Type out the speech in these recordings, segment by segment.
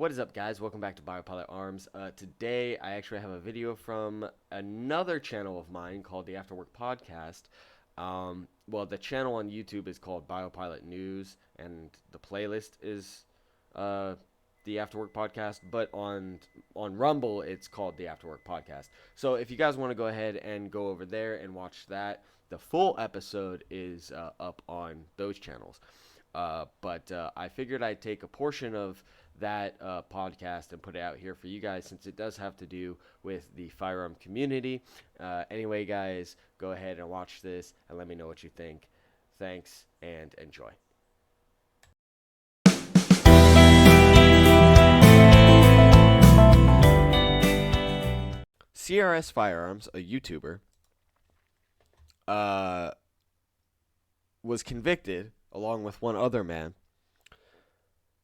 What is up, guys? Welcome back to Biopilot Arms. Today, I actually have a video from another channel of mine called the Afterwork Podcast. The channel on YouTube is called Biopilot News, and the playlist is the Afterwork Podcast. But on Rumble, it's called the Afterwork Podcast. So if you guys want to go ahead and go over there and watch that, the full episode is up on those channels. But I figured I'd take a portion of that podcast and put it out here for you guys, since it does have to do with the firearm community. Anyway, guys, go ahead and watch this and let me know what you think. Thanks and enjoy. CRS Firearms, a YouTuber, was convicted, along with one other man,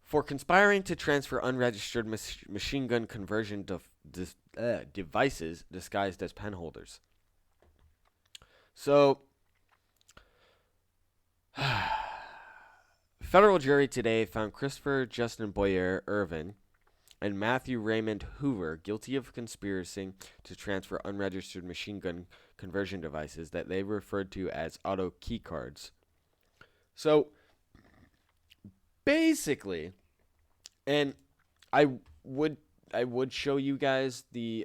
for conspiring to transfer unregistered machine gun conversion devices disguised as pen holders. So, federal jury today found Christopher Justin Boyer Irvin and Matthew Raymond Hoover guilty of conspiring to transfer unregistered machine gun conversion devices that they referred to as auto key cards. So, basically, and I would show you guys the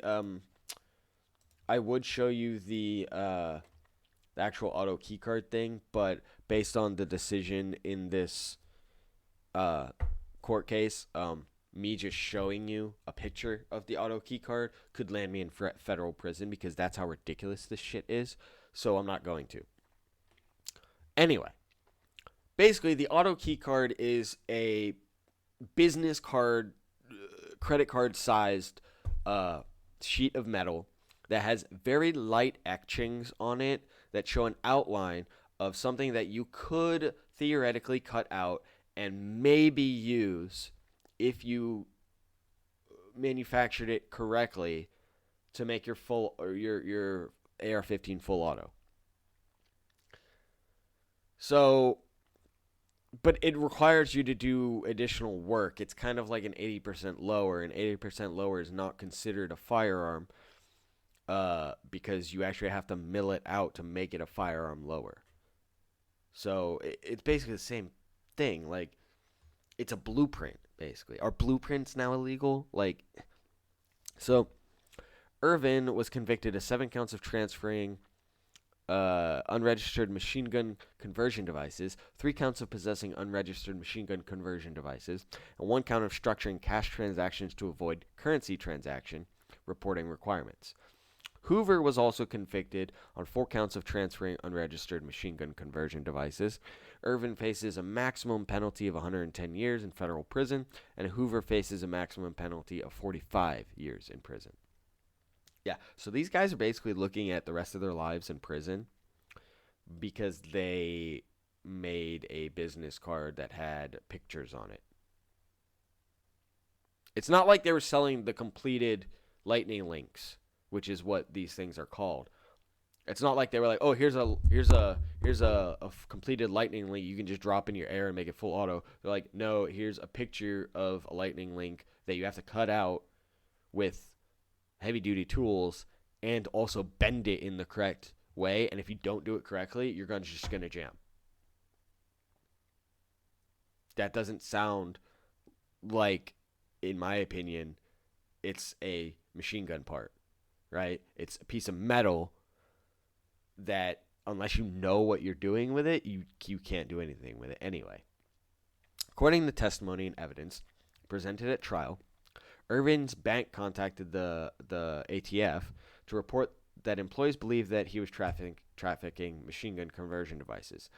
actual auto keycard thing, but based on the decision in this court case, me just showing you a picture of the auto keycard could land me in federal prison, because that's how ridiculous this shit is. So I'm not going to. Anyway, basically, the auto key card is a business card, credit card sized sheet of metal that has very light etchings on it that show an outline of something that you could theoretically cut out and maybe use if you manufactured it correctly to make your full or your AR-15 full auto. So, but it requires you to do additional work. It's kind of like an 80% lower, and 80% lower is not considered a firearm because you actually have to mill it out to make it a firearm lower. So it's basically the same thing. Like, it's a blueprint, basically. Are blueprints now illegal? So Irvin was convicted of 7 counts of transferring unregistered machine gun conversion devices, 3 counts of possessing unregistered machine gun conversion devices, and 1 count of structuring cash transactions to avoid currency transaction reporting requirements. Hoover was also convicted on 4 counts of transferring unregistered machine gun conversion devices. Irvin faces a maximum penalty of 110 years in federal prison, and Hoover faces a maximum penalty of 45 years in prison. Yeah, so these guys are basically looking at the rest of their lives in prison because they made a business card that had pictures on it. It's not like they were selling the completed lightning links, which is what these things are called. It's not like they were like, oh, here's a completed lightning link you can just drop in your air and make it full auto. They're like, no, here's a picture of a lightning link that you have to cut out with heavy-duty tools and also bend it in the correct way, and if you don't do it correctly, your gun's just going to jam. That doesn't sound like, in my opinion, it's a machine gun part, right? It's a piece of metal that, unless you know what you're doing with it, you can't do anything with it anyway. According to testimony and evidence presented at trial, Irvin's bank contacted the ATF to report that employees believed that he was trafficking machine gun conversion devices.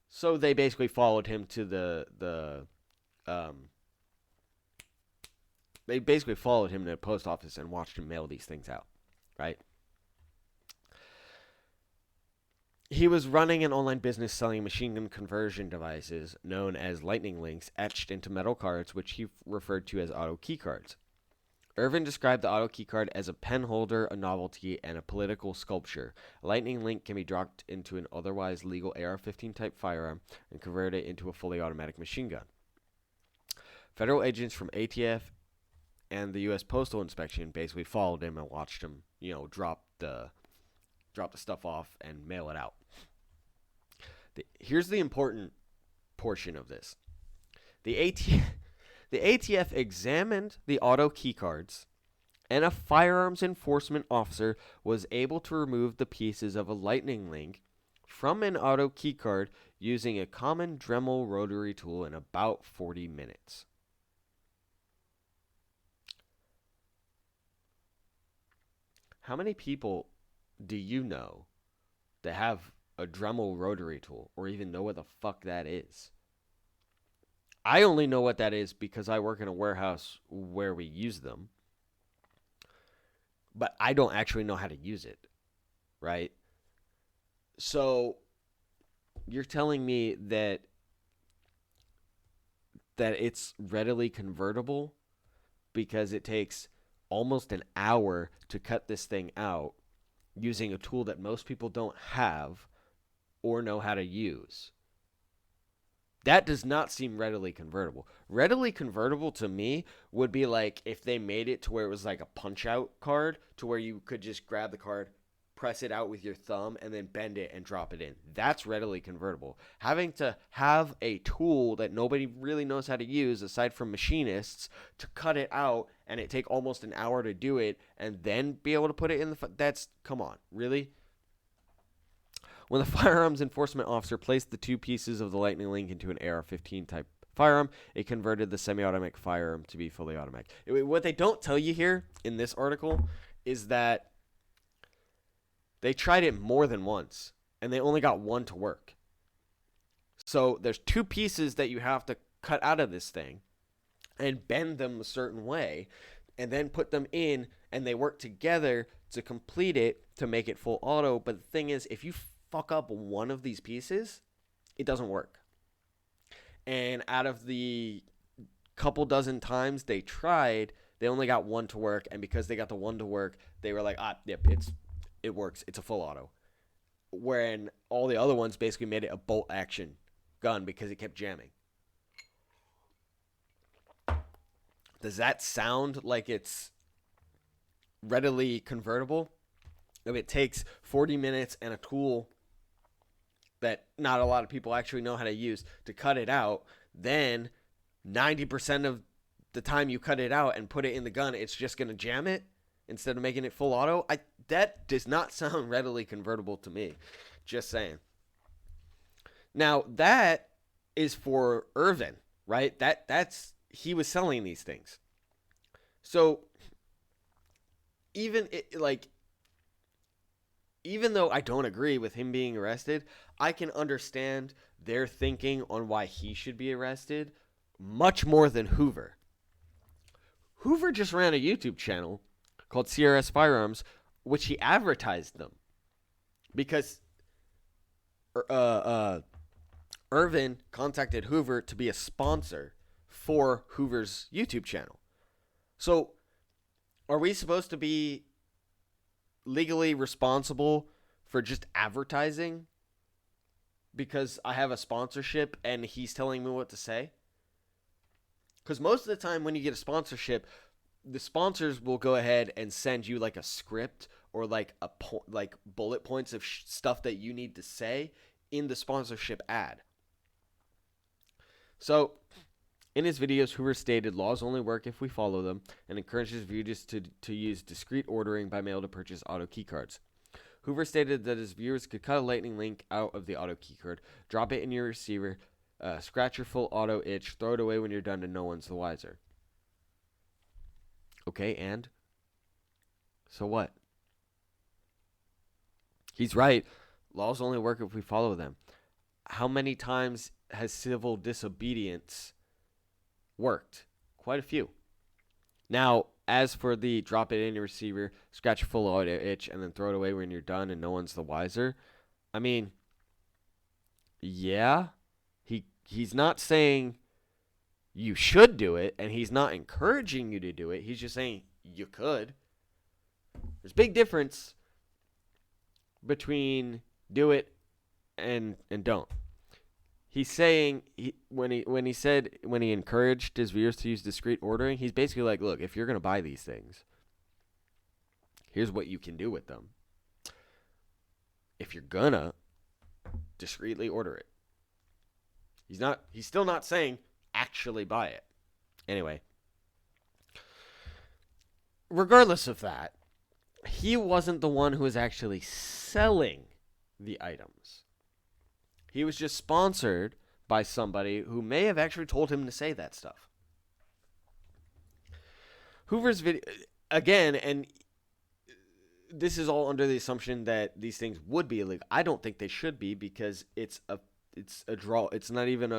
So they basically followed him to the post office and watched him mail these things out, right? He was running an online business selling machine gun conversion devices known as lightning links etched into metal cards, which he referred to as auto key cards. Irvin described the auto key card as a pen holder, a novelty, and a political sculpture. A lightning link can be dropped into an otherwise legal AR-15 type firearm and convert it into a fully automatic machine gun. Federal agents from ATF and the U.S. Postal Inspection basically followed him and watched him, drop the stuff off and mail it out. Here's the important portion of this. The ATF examined the auto key cards, and a firearms enforcement officer was able to remove the pieces of a lightning link from an auto key card using a common Dremel rotary tool in about 40 minutes. How many people do you know that have a Dremel rotary tool or even know what the fuck that is? I only know what that is because I work in a warehouse where we use them. But I don't actually know how to use it, right? So you're telling me that it's readily convertible because it takes almost an hour to cut this thing out using a tool that most people don't have or know how to use. That does not seem readily convertible. Readily convertible to me would be like if they made it to where it was like a punch-out card to where you could just grab the card, press it out with your thumb, and then bend it and drop it in. That's readily convertible. Having to have a tool that nobody really knows how to use aside from machinists to cut it out and it take almost an hour to do it and then be able to put it in that's, come on, really? When the firearms enforcement officer placed the two pieces of the lightning link into an AR-15 type firearm, it converted the semi-automatic firearm to be fully automatic. What they don't tell you here in this article is that they tried it more than once, and they only got one to work. So there's two pieces that you have to cut out of this thing and bend them a certain way, and then put them in, and they work together to complete it to make it full auto. But the thing is, if you fuck up one of these pieces, it doesn't work. And out of the couple dozen times they tried, they only got one to work, and because they got the one to work, they were like, yep, it works, it's a full auto. Wherein all the other ones basically made it a bolt action gun because it kept jamming. Does that sound like it's readily convertible? If it takes 40 minutes and a tool that not a lot of people actually know how to use to cut it out, then 90% of the time you cut it out and put it in the gun, it's just going to jam it instead of making it full auto. That does not sound readily convertible to me. Just saying. Now, that is for Irvin, right? He was selling these things. So even though I don't agree with him being arrested, I can understand their thinking on why he should be arrested much more than Hoover. Hoover just ran a YouTube channel called CRS Firearms, which he advertised them because Irvin contacted Hoover to be a sponsor for Hoover's YouTube channel. So are we supposed to be legally responsible for just advertising because I have a sponsorship and he's telling me what to say? Because most of the time when you get a sponsorship, the sponsors will go ahead and send you like a script or like like bullet points of stuff that you need to say in the sponsorship ad. So in his videos, Hoover stated laws only work if we follow them and encourages viewers to use discreet ordering by mail to purchase auto key cards. Hoover stated that his viewers could cut a lightning link out of the auto key card, drop it in your receiver, scratch your full auto itch, throw it away when you're done, and no one's the wiser. Okay, and? So what? He's right. Laws only work if we follow them. How many times has civil disobedience worked? Quite a few. Now, as for the drop it in your receiver, scratch your full auto itch, and then throw it away when you're done and no one's the wiser, I mean, yeah, he's not saying you should do it, and he's not encouraging you to do it. He's just saying you could. There's a big difference between do it and don't. he's saying when he encouraged his viewers to use discreet ordering, he's basically like, look, if you're gonna buy these things, here's what you can do with them. If you're gonna discreetly order it, he's still not saying actually buy it. Anyway, regardless of that, he wasn't the one who was actually selling the items. He was just sponsored by somebody who may have actually told him to say that stuff. Hoover's video, again, and this is all under the assumption that these things would be illegal. I don't think they should be, because it's a draw. It's not even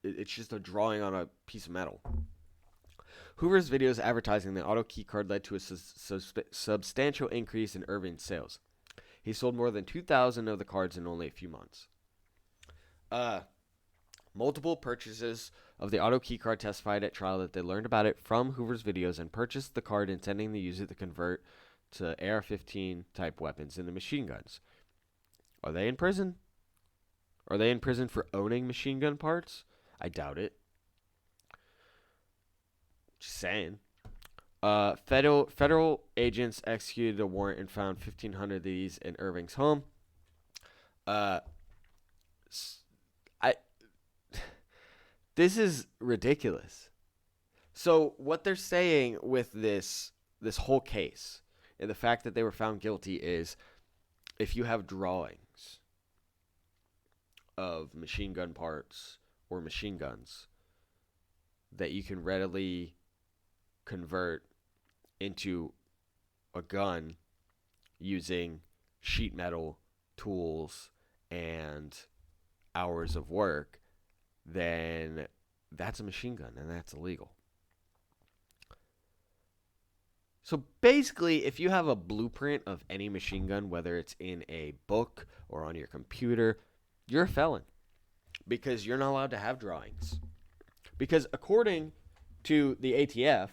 it's just a drawing on a piece of metal. Hoover's videos advertising the auto key card led to a substantial increase in Irving's sales. He sold more than 2,000 of the cards in only a few months. Multiple purchases of the auto key card testified at trial that they learned about it from Hoover's videos and purchased the card intending to use it to convert to AR-15 type weapons into machine guns. Are they in prison? Are they in prison for owning machine gun parts? I doubt it. Just saying. Federal agents executed a warrant and found 1,500 of these in Irving's home. This is ridiculous. So what they're saying with this whole case and the fact that they were found guilty is, if you have drawings of machine gun parts or machine guns that you can readily convert into a gun using sheet metal, tools, and hours of work, then that's a machine gun and that's illegal. So basically, if you have a blueprint of any machine gun, whether it's in a book or on your computer, you're a felon, because you're not allowed to have drawings. Because according to the ATF,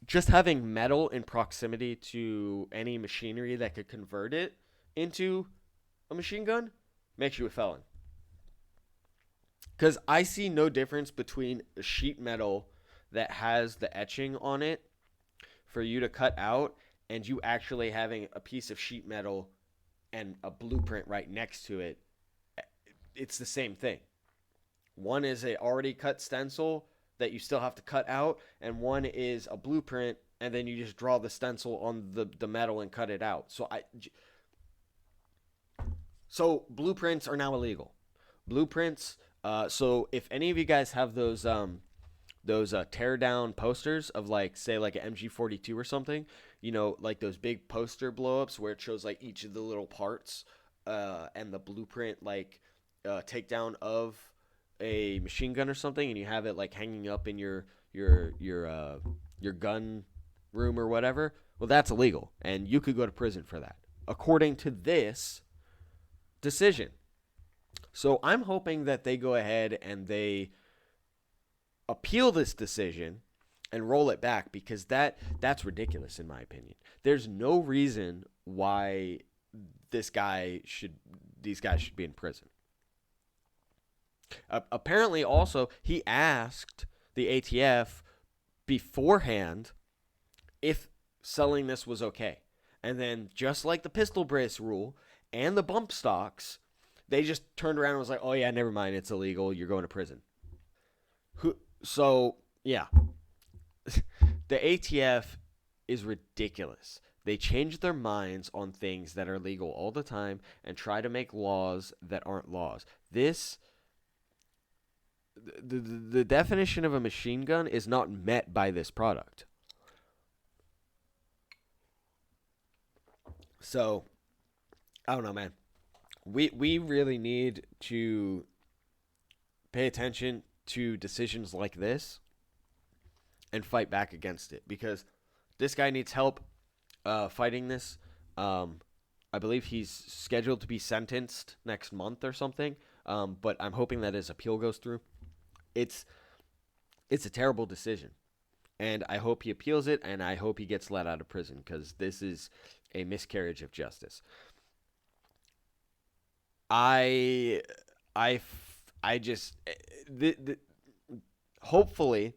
just having metal in proximity to any machinery that could convert it into a machine gun makes you a felon. Because I see no difference between a sheet metal that has the etching on it for you to cut out and you actually having a piece of sheet metal and a blueprint right next to it. It's the same thing. One is a already cut stencil that you still have to cut out, and one is a blueprint, and then you just draw the stencil on the metal and cut it out. So blueprints are now illegal. Blueprints. So if any of you guys have those tear down posters of, like, say, like an MG42 or something, you know, like those big poster blow ups where it shows like each of the little parts and the blueprint, like takedown of a machine gun or something, and you have it like hanging up in your gun room or whatever. Well, that's illegal, and you could go to prison for that, according to this decision. So I'm hoping that they go ahead and they appeal this decision and roll it back, because that's ridiculous in my opinion. There's no reason why these guys should be in prison. Apparently, also, he asked the ATF beforehand if selling this was okay. And then, just like the pistol brace rule and the bump stocks, they just turned around and was like, oh yeah, never mind, it's illegal, you're going to prison. So, yeah. The ATF is ridiculous. They change their minds on things that are legal all the time and try to make laws that aren't laws. The definition of a machine gun is not met by this product. So, I don't know, man. We really need to pay attention to decisions like this and fight back against it, because this guy needs help fighting this. I believe he's scheduled to be sentenced next month or something, but I'm hoping that his appeal goes through. It's a terrible decision, and I hope he appeals it, and I hope he gets let out of prison, because this is a miscarriage of justice. I I just hopefully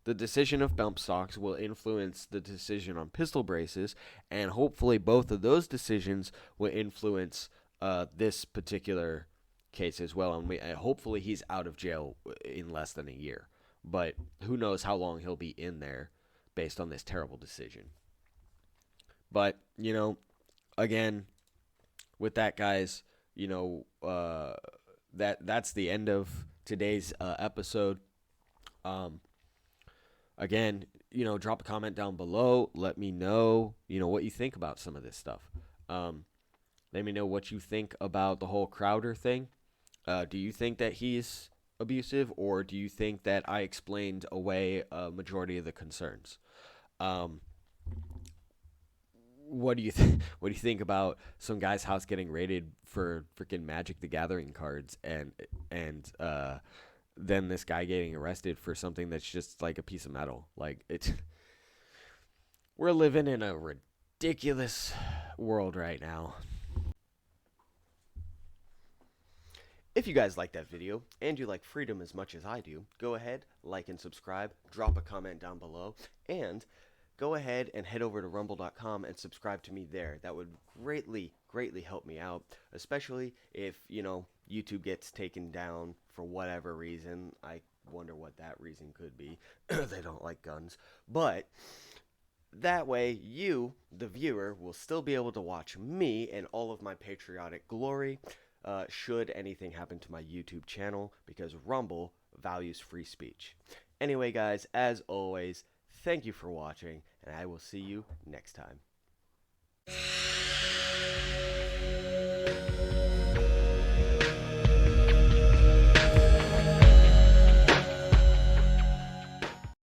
the decision of bump stocks will influence the decision on pistol braces, and hopefully both of those decisions will influence this particular case as well. And hopefully he's out of jail in less than a year. But who knows how long he'll be in there based on this terrible decision. But, again, with that, guys, that's the end of today's episode. Again, drop a comment down below. Let me know, what you think about some of this stuff. Let me know what you think about the whole Crowder thing. Do you think that he's abusive, or do you think that I explained away a majority of the concerns? What do you what do you think about some guy's house getting raided for freaking Magic the Gathering cards, and then this guy getting arrested for something that's just like a piece of metal? Like, we're living in a ridiculous world right now. If you guys like that video and you like freedom as much as I do, go ahead, like and subscribe, drop a comment down below, and go ahead and head over to rumble.com and subscribe to me there. That would greatly, greatly help me out, especially if, YouTube gets taken down for whatever reason. I wonder what that reason could be. They don't like guns. But that way, you, the viewer, will still be able to watch me and all of my patriotic glory, should anything happen to my YouTube channel, because Rumble values free speech. Anyway, guys, as always, thank you for watching, and I will see you next time.